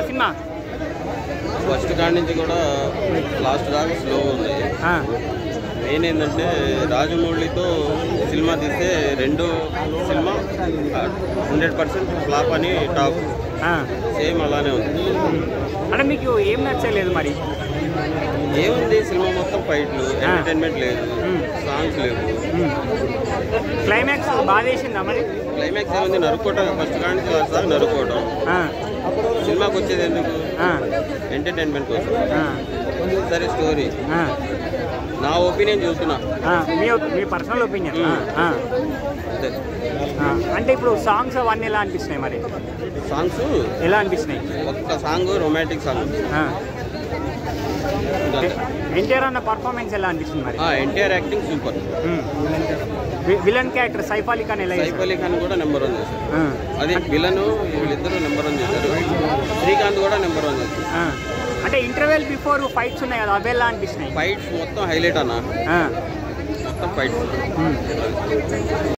Cinema first కాడి నుంచి కూడా లాస్ట్ దాకా స్లో ఉంది. మెయిన్ ఏంటంటే రాజమౌళితో సినిమా తీస్తే రెండో సినిమా 100% ఫ్లాప్ అని టాక్. సేమ్ అలానే ఉంది. అంటే మీకు ఏం నచ్చలేదు మరి? ఏముంది సినిమా మొత్తం ఫైట్లు, ఎంటర్టైన్మెంట్ లేదు, సాంగ్స్ లేవు. క్లైమాక్స్ బాగా చేసిందా మరి? క్లైమాక్స్ ఏముంది, నరుక్కోవటం ఫస్ట్ కాడి నుంచి లాస్ట్ దాకా నరుక్కోవటం. సినిమాకి వచ్చేది ఎందుకు? ఎంటర్టైన్మెంట్ కోసం. సరే స్టోరీ నా ఒపీనియన్ చూస్తున్నా, మీ పర్సనల్ ఒపీనియన్. అంటే ఇప్పుడు సాంగ్స్ అవన్నీ ఎలా అనిపిస్తున్నాయి మరి? సాంగ్స్ ఎలా అనిపిస్తున్నాయి? ఒక్క సాంగ్ రొమాంటిక్ సాంగ్. ఎన్టీఆర్ అన్న పర్ఫార్మెన్స్ ఎలా అనిపిస్తుంది మరి? NTR acting super. Villain character Saif Ali Khan ఎలా? సైఫ్ అలీ ఖాన్ కూడా నెంబర్ 1 చేశారు. అది విలన్, వీళ్ళిద్దరూ నెంబర్ 1 చేశారు. శ్రీకాంత్ కూడా నెంబర్ 1 చేశారు. అంటే ఇంటర్వెల్ బిఫోర్ ఫైట్స్ ఉన్నాయి కదా, అవి ఎలా అనిపిస్తున్నాయి? ఫైట్స్ మొత్తం హైలైట్ అన్న, మొత్తం ఫైట్స్.